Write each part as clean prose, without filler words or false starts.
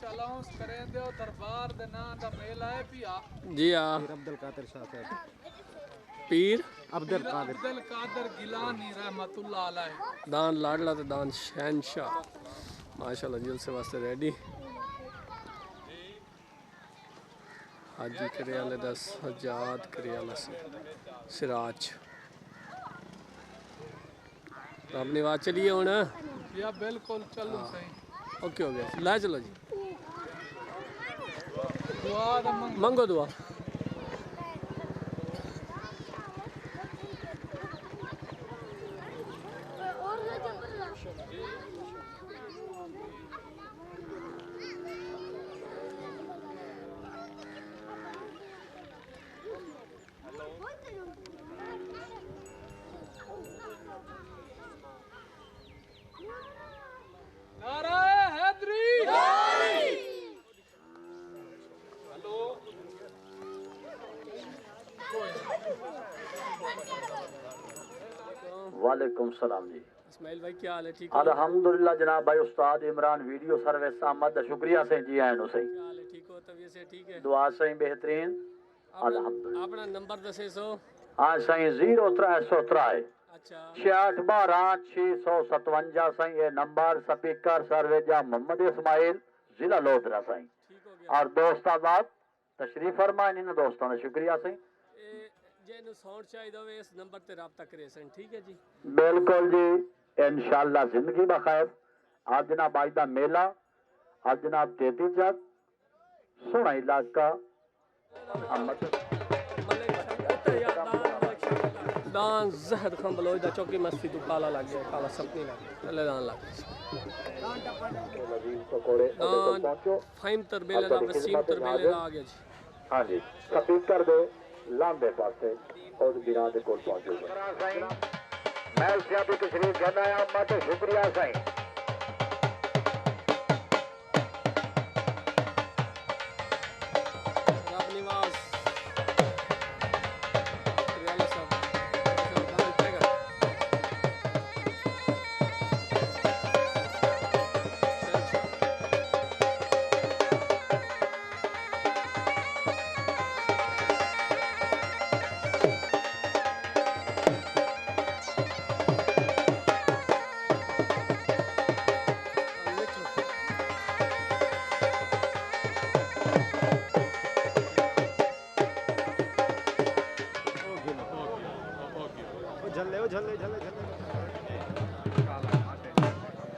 Allowance करें दे दरबार दे नाम दा मेला है पिया जी हां अब्दुल कादिर शाह साहब पीर अब्दुल कादिर गिलानी रहमतुल्लाह अलैह दान लाडला ते दान शहनशाह माशाल्लाह जलसे वास्ते रेडी हाजी करियाले दा सजाद करियाला सिराज अपनी बात चलिए हुन या बिल्कुल चलो सही ओके हो गया ला चलो जी दुआ दा मंगो दुआ वालेकुम सलाम जी। इस्माइल भाई क्या हाल है? ठीक अल्हम्दुलिल्लाह जनाब भाई उस्ताद इमरान वीडियो सर्विस अहमद शुक्रिया से जी आए सही क्या हाल है? ठीक हो तबीयत से ठीक है? दुआ सही बेहतरीन अल्हम्दुलिल्लाह। अपना नंबर दसे सो हाँ सही 0303 अच्छा 6612 657 सही ये नंबर स्पीकर सर्वेजा मोहम्मद इस्माइल जिला लोधरा सही ठीक हो गया। और दोस्ताबाद तशरीफ फरमाए इन दोस्तों ने शुक्रिया सही जेनु साउंड चाहिए हो इस नंबर ते राब्ता करे सन ठीक है जी बिल्कुल जी इंशाल्लाह जिंदगी बखैर आज जनाब आज दा मेला आज जनाब 33 जग सोना इलाका दान जहर खम बलोच दा चौकी मस्ती तू काला लग गया काला सपनी लग गया ले दान लग गया फाइम तरबेले दा वसीम तरबेले दा आ गया जी हाँ जी स्पीकर दे लांबे पासे और बिना दे कोल पहुंचो मैं उसया भी तशरीफ लेना आया मत शुक्रिया साईं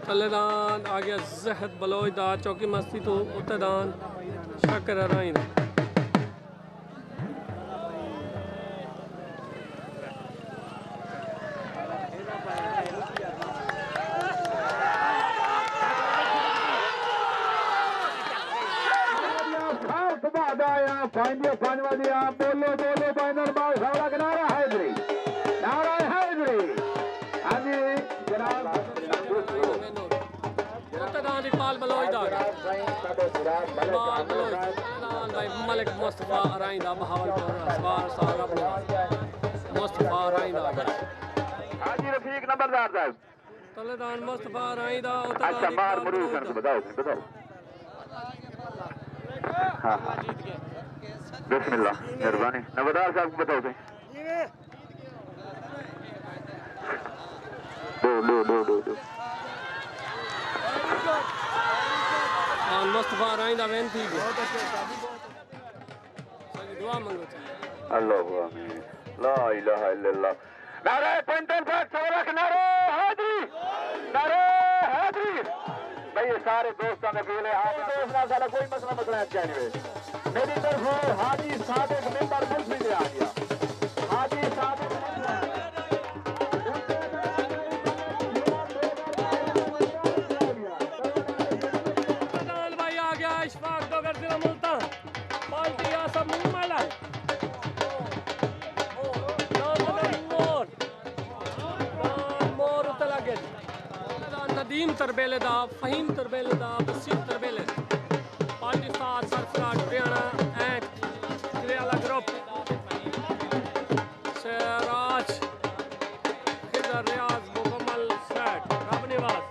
तलेदान आ गया जहद बलोच दा चौकी मस्ती तो उतदान शकर राइन बोलो बोलो फाइनल बाल खड़ा के नारा हैदरी हाँ जी जनाब उतदान इकबाल बलोच दा इकबाल बलोच भाई मलिक मुस्तफा राइन दा बहावलपुर असवार सारा मुस्तफा राइन दा हाँ जी रफीक नंबरदार साहब तलेदान मुस्तफा राइन दा अच्छा बाहर मुड़ी कर बताओ बताओ हाँ हाँ बिस्मिल्लाह मेहरबानी नंबरदार साहब को बताओ दो मुस्तफा राइन दा वेन थी दुआ मांगो अल्लाह आमीन ला इलाहा इल्लल्लाह नारे पंतन का चौरख नारे हाजिरी भाई ये सारे दोस्तों ने पीले आप दोस्त ना साला कोई मसला मसला अच्छा नहीं मेरी तरफ हाजी सादिक मेंबर मुल्क भी आ गया हाजी सादिक भाई आ गया इशफाक तो कर दिया मुल्ता पार्टी आ सब मुंह माला मोर उतला के नदीम तरबेले दा फहीम तरबेले दा वसीम तरबेले पार्टी साथ सरफराज हरियाणा एंड वाला ग्रुप शहराज खिजर रियाज मुकम्मल सेट रब निवास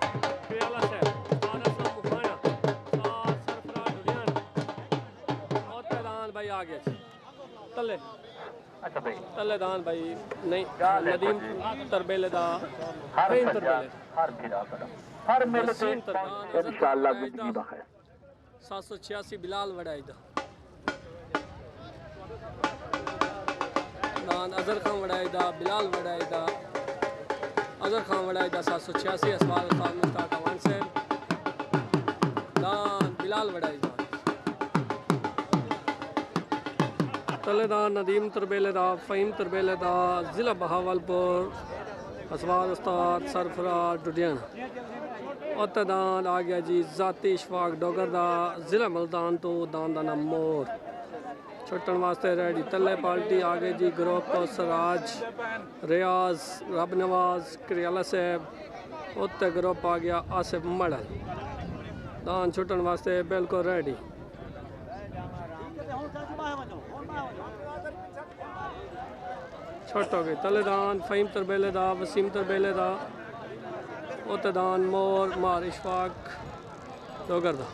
वाला सेट सादा सब मुखाना साथ सरफराज तले अच्छा भाई तले दान भाई नहीं नदीम तरबेले दा हर फहीम सज्जा तरबेले हर भिड़ा करो हर मिल के वसीम तरदान इंशाअल्लाह जिंदगी बखैर 786 बिलाल वड़ाई दा दान अजहर खान वड़ाई दा बिलाल वड़ाई दा अजहर खान वड़ाई दा 786 असवाल खान मुस्ताक अवान से दान बिलाल वड़ाई दा तलेदान नदीम तरबेले दा फहीम तरबेले दा ज़िला बहावलपुर असवाल उस्ताद सरफराज डुडियाना उत्तदान आ गया जी ज़ाती इशफाक डोगर दा ज़िला मुल्तान तो दान दा नाम मोर छुट्टन वास्ते रेडी तले पार्टी आ गई जी ग्रुप तो सराज रियाज रब नवाज करियाला साहब उत्ते ग्रुप आ गया आसिफ मड़ल दान छुट्टन वास्ते बिल्कुल रेडी छुट्ट हो गई तलेदान फहीम तरबेले दा वसीम तरबेले दा उत्तदान मोर मार इशफाक डोगर दा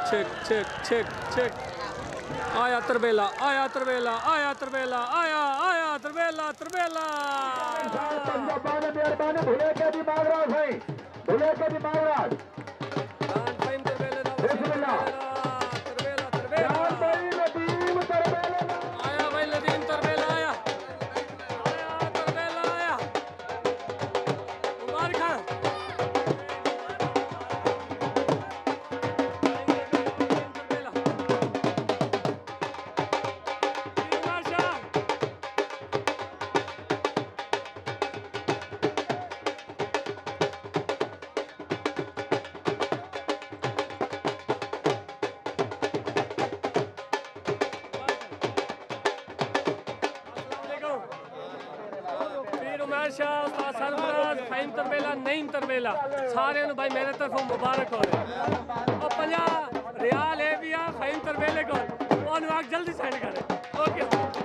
चेक चेक चेक चेक आया तरबेला आया तरबेला आया तरबेला आया आया तरबेला तरबेला भूले के दिमाग राज भाई भूले के दिमाग राज दान फहीम तरबेले दा तरबेला तरबेला भाई नदीम तरबेले आया भाई नदीम तरबेला आया आया तरबेला आया मुबारक खान फहीम तरबेला नईम तरबेला सारे भाई मेरे तरफों मुबारक हो रहे और 50 रियाल है भी फहीम तरबेले को जल्दी सेंड करें ओके